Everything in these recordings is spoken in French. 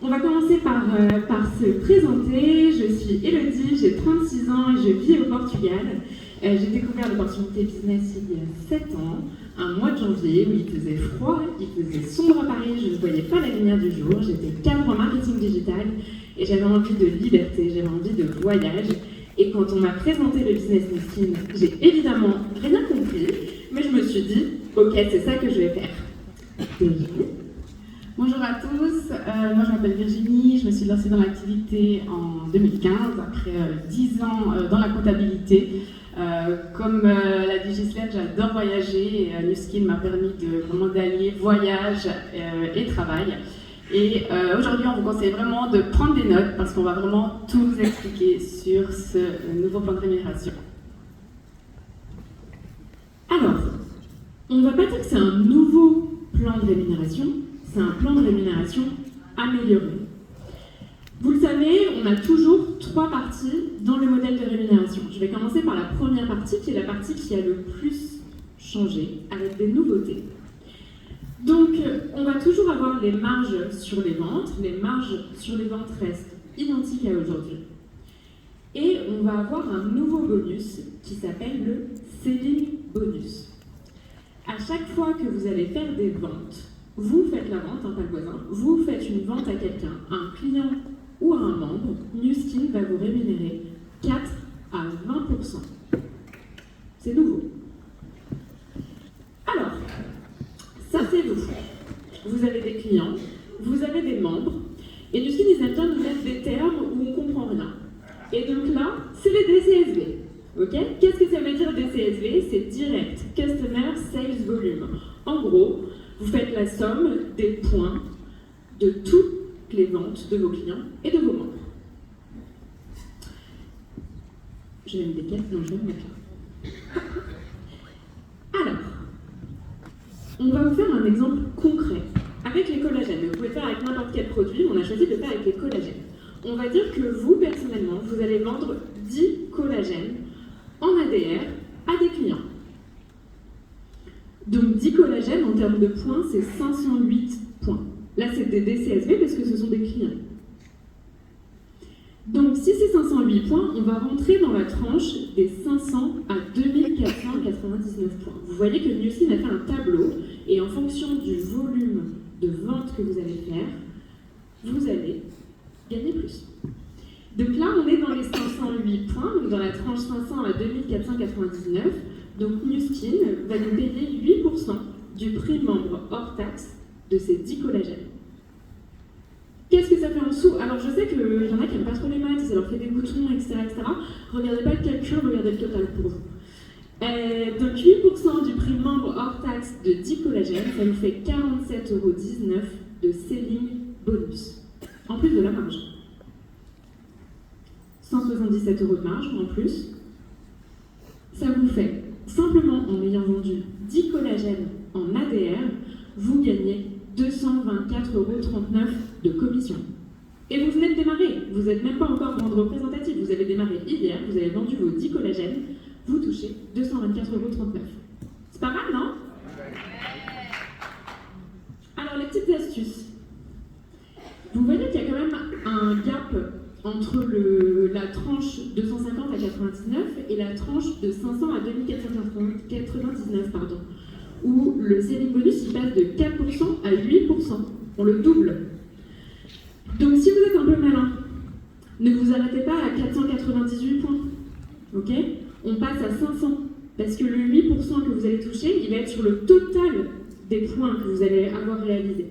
On va commencer par se présenter. Je suis Elodie, j'ai 36 ans et je vis au Portugal. J'ai découvert l'opportunité business il y a 7 ans, un mois de janvier où il faisait froid, il faisait sombre à Paris, je ne voyais pas la lumière du jour, j'étais cadre en marketing digital et j'avais envie de liberté, j'avais envie de voyage. Et quand on m'a présenté le business Nuskin, j'ai évidemment rien compris, mais je me suis dit, ok, c'est ça que je vais faire. Bonjour à tous, moi je m'appelle Virginie, je me suis lancée dans l'activité en 2015, après 10 ans dans la comptabilité. Comme l'a dit Ghislaine, j'adore voyager et Nuskin m'a permis de vraiment d'allier voyage et travail. Et aujourd'hui, on vous conseille vraiment de prendre des notes parce qu'on va vraiment tout vous expliquer sur ce nouveau plan de rémunération. Alors, on ne va pas dire que c'est un nouveau plan de rémunération, c'est un plan de rémunération amélioré. Vous le savez, on a toujours 3 parties dans le modèle de rémunération. Je vais commencer par la première partie, qui est la partie qui a le plus changé, avec des nouveautés. Donc, on va toujours avoir les marges sur les ventes. Les marges sur les ventes restent identiques à aujourd'hui. Et on va avoir un nouveau bonus qui s'appelle le selling bonus. À chaque fois que vous allez faire des ventes, vous faites la vente, pas le voisin, vous faites une vente à quelqu'un, un client ou à un membre, Nuskin va vous rémunérer 4 à 20%. C'est nouveau. Alors, ça c'est vous. Vous avez des clients, vous avez des membres, et Nuskin ils aiment bien nous mettre des termes où on ne comprend rien. Et donc là, c'est les DCSV. Okay, qu'est-ce que ça veut dire DCSV? C'est Direct Customer Sales Volume. En gros, vous faites la somme des points de toutes les ventes de vos clients et de vos membres. Je vais me décaler, non, je vais me mettre là. Alors, on va vous faire un exemple concret avec les collagènes. Vous pouvez faire avec n'importe quel produit, on a choisi de faire avec les collagènes. On va dire que vous, personnellement, vous allez vendre 10 collagènes en ADR à des clients. Donc 10 collagènes en termes de points, c'est 508 points. Là, c'est des DCSV parce que ce sont des clients. Donc si c'est 508 points, on va rentrer dans la tranche des 500 à 2499 points. Vous voyez que Nuskin a fait un tableau et en fonction du volume de vente que vous allez faire, vous allez gagner plus. Donc là, on est dans les 508 points, donc dans la tranche 500 à 2499. Donc Nuskin va nous payer 8% du prix membre hors taxe de ces 10 collagènes. Qu'est-ce que ça fait en dessous? Alors je sais qu'il y en a qui n'aiment pas trop les maths, ça leur fait des boutons, etc. Regardez pas le calcul, regardez le total pour vous. Donc 8% du prix membre hors taxe de 10 collagènes, ça nous fait 47,19 € de selling bonus, en plus de la marge. 177 € de marge en plus. Ça vous fait, simplement en ayant vendu 10 collagènes en ADR, vous gagnez 224,39 € de commission. Et vous venez de démarrer, vous n'êtes même pas encore vendre représentatif, vous avez démarré hier, vous avez vendu vos 10 collagènes, vous touchez 224,39 €. C'est pas mal, non? Alors, les petites astuces. Vous voyez qu'il y a quand même un gap entre la tranche de 150 à 99 et la tranche de 500 à 2499, où le selling bonus il passe de 4% à 8%, on le double. Donc si vous êtes un peu malin, ne vous arrêtez pas à 498 points, ok? On passe à 500, parce que le 8% que vous allez toucher, il va être sur le total des points que vous allez avoir réalisés.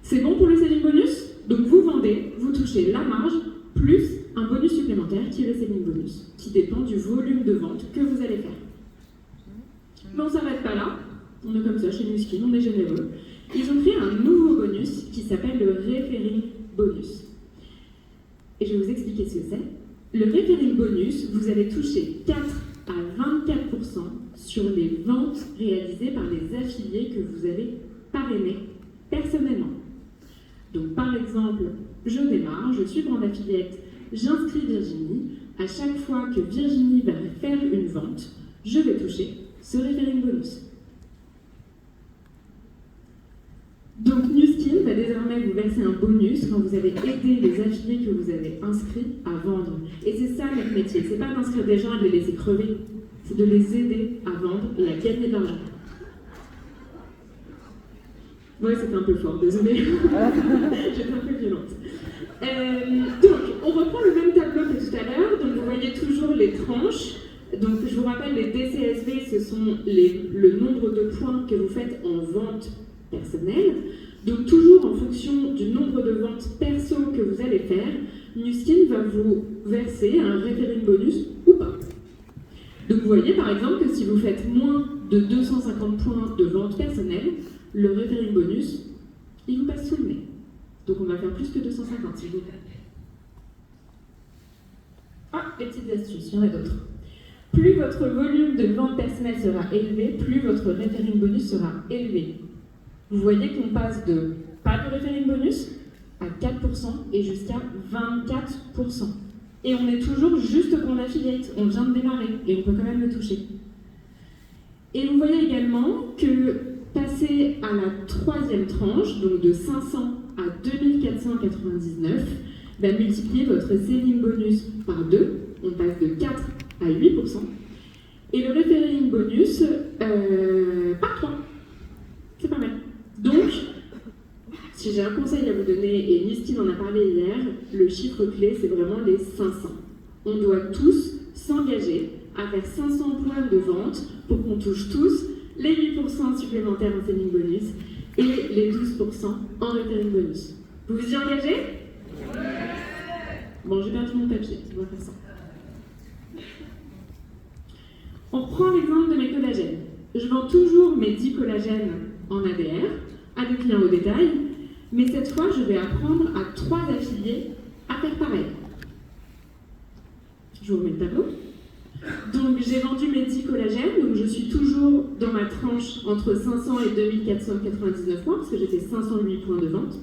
C'est bon pour le selling bonus? Donc vous vendez, vous touchez la marge, plus un bonus supplémentaire qui est le selling bonus, qui dépend du volume de vente que vous allez faire. Mais on ne s'arrête pas là, on est comme ça chez Nuskin, on est généreux. Ils ont créé un nouveau bonus qui s'appelle le referring bonus. Et je vais vous expliquer ce que c'est. Le referring bonus, vous allez toucher 4 à 24% sur les ventes réalisées par les affiliés que vous allez parrainer personnellement. Donc par exemple, je démarre, je suis brand affiliate, j'inscris Virginie. À chaque fois que Virginie va faire une vente, je vais toucher ce referring bonus. Donc Nuskin va va désormais vous verser un bonus quand vous avez aidé les affiliés que vous avez inscrits à vendre. Et c'est ça notre métier, c'est pas d'inscrire des gens et de les laisser crever, c'est de les aider à vendre et à gagner de l'argent. Ouais, c'était un peu fort, désolée. J'étais un peu violente. Donc, on reprend le même tableau que tout à l'heure. Donc, vous voyez toujours les tranches. Donc, je vous rappelle, les DCSV, ce sont le nombre de points que vous faites en vente personnelle. Donc, toujours en fonction du nombre de ventes perso que vous allez faire, Nu Skin va vous verser un referring bonus ou pas. Donc, vous voyez par exemple que si vous faites moins de 250 points de vente personnelle, le referring bonus, il vous passe sous le nez. Donc on va faire plus que 250, s'il vous plaît. Ah, les petites astuces, il y en a d'autres. Plus votre volume de vente personnelle sera élevé, plus votre referring bonus sera élevé. Vous voyez qu'on passe de pas de referring bonus à 4% et jusqu'à 24%. Et on est toujours juste au compte affiliate, on vient de démarrer et on peut quand même le toucher. Et vous voyez également que passer à la troisième tranche, donc de 500 à 2499, va multiplier votre selling bonus par 2. On passe de 4 à 8%. Et le referring bonus par 3. C'est pas mal. Donc, si j'ai un conseil à vous donner, et Nu Skin en a parlé hier, le chiffre clé, c'est vraiment les 500. On doit tous s'engager à faire 500 points de vente pour qu'on touche tous les 8% supplémentaires en selling bonus et les 12% en referring bonus. Vous vous y engagez? Bon, j'ai perdu mon papier, on va faire ça. On reprend l'exemple de mes collagènes. Je vends toujours mes 10 collagènes en ADR à des clients au détail, mais cette fois, je vais apprendre à 3 affiliés à faire pareil. Je vous remets le tableau. Donc j'ai vendu mes 10 collagènes, donc je suis toujours dans ma tranche entre 500 et 2499 points, parce que j'ai fait 508 points de vente.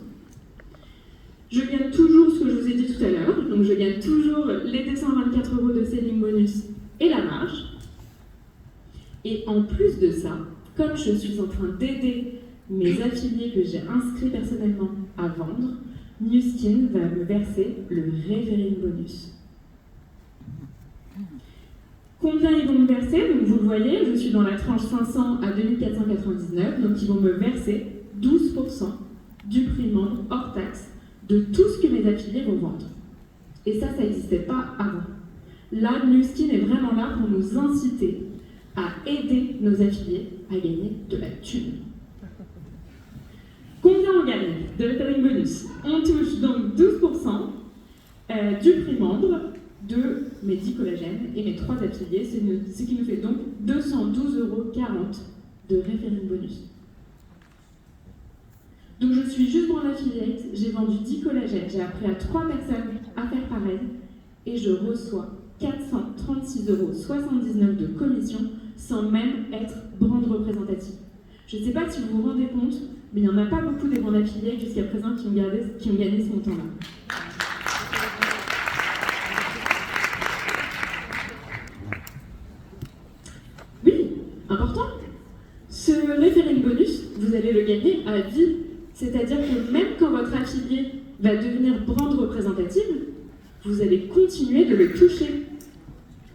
Je gagne toujours ce que je vous ai dit tout à l'heure, donc je gagne toujours les 224 € de selling bonus et la marge. Et en plus de ça, comme je suis en train d'aider mes affiliés que j'ai inscrits personnellement à vendre, Nu Skin va me verser le referring bonus. Combien ils vont me verser? Donc vous le voyez, je suis dans la tranche 500 à 2499, donc ils vont me verser 12% du prix membre hors taxe de tout ce que mes affiliés vont vendre. Et ça n'existait pas avant. Là, Nu Skin est vraiment là pour nous inciter à aider nos affiliés à gagner de la thune. Combien on gagne de referring bonus? On touche donc 12% du prix membre de mes 10 collagènes et mes 3 affiliés, ce qui nous fait donc 212,40 € de referring bonus. Donc je suis juste dans l'affiliate, j'ai vendu 10 collagènes, j'ai appris à 3 personnes à faire pareil et je reçois 436,79 € de commission sans même être brand représentative. Je ne sais pas si vous vous rendez compte, mais il n'y en a pas beaucoup des brands affiliés jusqu'à présent qui ont gagné ce montant-là. Important. Ce referring bonus, vous allez le gagner à vie. C'est-à-dire que même quand votre affilié va devenir brand représentative, vous allez continuer de le toucher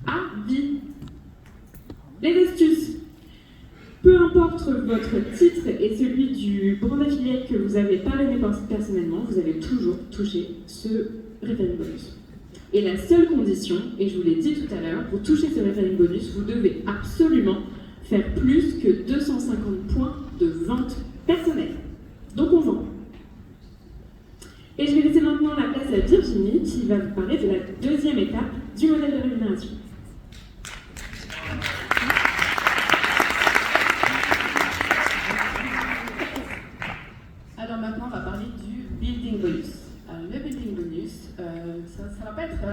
à vie. Les astuces. Peu importe votre titre et celui du brand affiliate que vous avez parrainé personnellement, vous allez toujours toucher ce referring bonus. Et la seule condition, et je vous l'ai dit tout à l'heure, pour toucher ce referring bonus, vous devez absolument faire plus que 250 points de vente personnelle. Donc on vend. Et je vais laisser maintenant la place à Virginie qui va vous parler de la deuxième étape du modèle de rémunération. Alors maintenant on va parler du building bonus. Alors, le building bonus, ça va pas être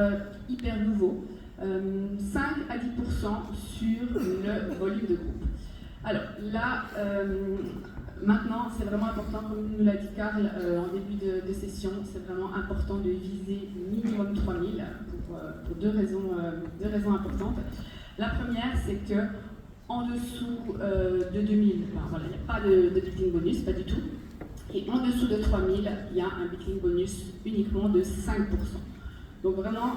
hyper nouveau. 5 à 10% sur le volume de groupe. Alors là, maintenant, c'est vraiment important, comme nous l'a dit Karl en début de session, c'est vraiment important de viser minimum 3000 pour deux raisons importantes. La première, c'est que en dessous de 2000, voilà, il n'y a pas de building bonus, pas du tout. Et en dessous de 3 000, il y a un Bitcoin bonus uniquement de 5%. Donc vraiment,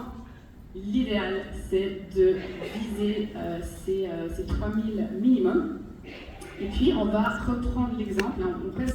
l'idéal, c'est de viser ces 3 000 minimum. Et puis, on va reprendre l'exemple. On passe